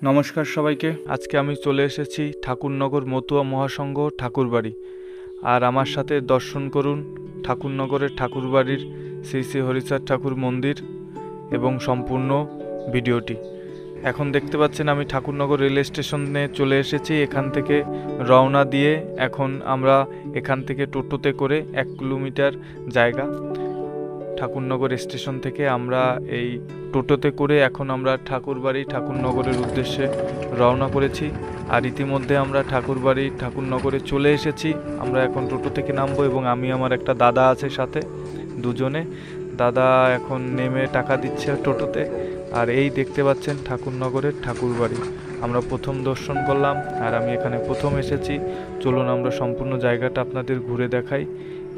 নমস্কার সবাইকে। আজকে আমি চলে এসেছি ঠাকুরনগর মতুয়া মহাসংঘ ঠাকুরবাড়ি। আর আমার সাথে দর্শন করুন ঠাকুরনগরের ঠাকুরবাড়ির শ্রী শ্রী হরিচাঁদ ঠাকুর মন্দির এবং সম্পূর্ণ ভিডিওটি। এখন দেখতে পাচ্ছেন আমি ঠাকুরনগর রেল স্টেশনে চলে এসেছি। এখান থেকে রওনা দিয়ে এখন আমরা এখান থেকে টোটোতে করে 1 কিলোমিটার জায়গা ঠাকুরনগর স্টেশন থেকে আমরা এই টোটোতে করে এখন আমরা ঠাকুরবাড়ি ঠাকুরনগরের উদ্দেশ্যে রওনা করেছি। আর ইতিমধ্যে আমরা ঠাকুরবাড়ি ঠাকুরনগরে চলে এসেছি। আমরা এখন টোটো থেকে নামবো এবং আমি আমার একটা দাদা আছে সাথে, দুজনে। দাদা এখন নেমে টাকা দিচ্ছে টোটোতে। আর এই দেখতে পাচ্ছেন ঠাকুরনগরের ঠাকুরবাড়ি আমরা প্রথম দর্শন করলাম। আর আমি এখানে প্রথম এসেছি। চলুন আমরা সম্পূর্ণ জায়গাটা আপনাদের ঘুরে দেখাই।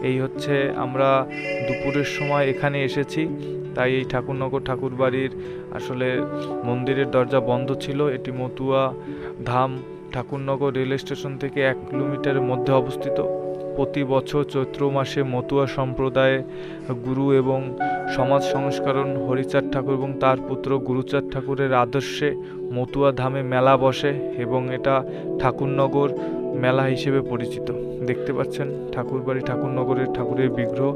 এই হচ্ছে আমরা দুপুরের সময় এখানে এসেছি, তাই এই ঠাকুরনগর ঠাকুরবাড়ির আসলে মন্দিরের দরজা বন্ধ ছিল। এটি মতুয়া ধাম ঠাকুরনগর রেল স্টেশন থেকে 1 কিলোমিটারের মধ্যে অবস্থিত। প্রতি বছর চৈত্র মাসে মতুয়া সম্প্রদায়ে গুরু এবং সমাজ সংস্করণ হরিচাঁদ ঠাকুর এবং তার পুত্র গুরুচাঁদ ঠাকুরের আদর্শে মতুয়া ধামে মেলা বসে এবং এটা ঠাকুরনগর মেলা হিসেবে পরিচিত। দেখতে পাচ্ছেন ঠাকুরবাড়ি ঠাকুরনগরের ঠাকুরের বিগ্রহ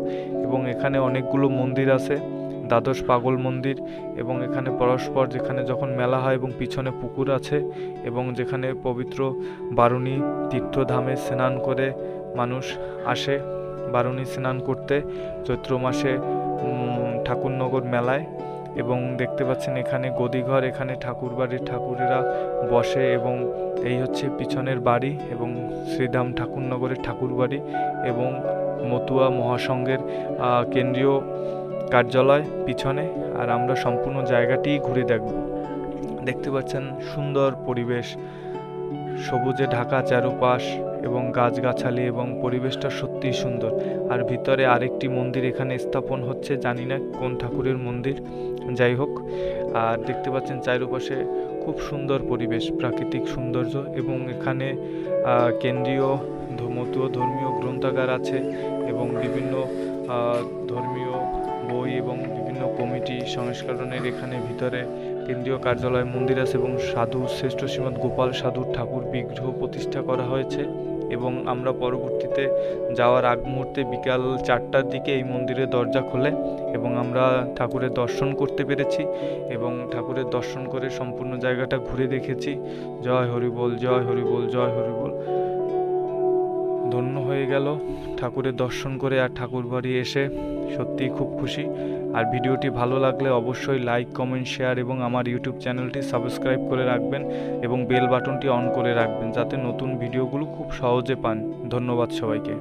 এবং এখানে অনেকগুলো মন্দির আছে। দ্বাদশ পাগল মন্দির এবং এখানে পরস্পর যেখানে যখন মেলা হয় এবং পিছনে পুকুর আছে এবং যেখানে পবিত্র বারুণী তীর্থধামে স্নান করে মানুষ আসে বারুণী স্নান করতে চৈত্র মাসে ঠাকুরনগর মেলায়। এবং দেখতে পাচ্ছেন এখানে গদিঘর, এখানে ঠাকুরবাড়ির ঠাকুরেরা বসে এবং এই হচ্ছে পিছনের বাড়ি এবং শ্রীধাম ঠাকুরনগরের ঠাকুরবাড়ি এবং মতুয়া মহাসংঘের কেন্দ্রীয় কার্যালয় পিছনে। আর আমরা সম্পূর্ণ জায়গাটি ঘুরে দেখব। দেখতে পাচ্ছেন সুন্দর পরিবেশ, সবুজে ঢাকা চারুপাশ এবং গাছগাছালি এবং পরিবেশটা সত্যিই সুন্দর। আর ভিতরে আরেকটি মন্দির এখানে স্থাপন হচ্ছে, জানি না কোন ঠাকুরের মন্দির, যাই হোক। আর দেখতে পাচ্ছেন চারুপাশে খুব সুন্দর পরিবেশ, প্রাকৃতিক সৌন্দর্য এবং এখানে কেন্দ্রীয় মতুয়া ধর্মীয় গ্রন্থাগার আছে এবং বিভিন্ন ধর্মীয় বই এবং বিভিন্ন কমিটি সংস্করণের এখানে ভিতরে কেন্দ্রীয় কার্যালয় মন্দির আছে এবং সাধু শ্রেষ্ঠ শ্রীমৎ গোপাল সাধুর ঠাকুর বিগ্রহ প্রতিষ্ঠা করা হয়েছে। এবং আমরা পরবর্তীতে যাওয়ার আগ মুহূর্তে বিকাল 4টার দিকে এই মন্দিরের দরজা খোলে এবং আমরা ঠাকুরের দর্শন করতে পেরেছি এবং ঠাকুরের দর্শন করে সম্পূর্ণ জায়গাটা ঘুরে দেখেছি। জয় হরিবোল, জয় হরিবোল, জয় হরিবোল। ধন্য হয়ে গেল ঠাকুরের দর্শন করে আর ঠাকুরবাড়ি এসে, সত্যিই খুব খুশি। আর ভিডিওটি ভালো লাগলে অবশ্যই লাইক, কমেন্ট, শেয়ার এবং আমার ইউটিউব চ্যানেলটি সাবস্ক্রাইব করে রাখবেন এবং বেল বাটনটি অন করে রাখবেন যাতে নতুন ভিডিওগুলো খুব সহজে পান। ধন্যবাদ সবাইকে।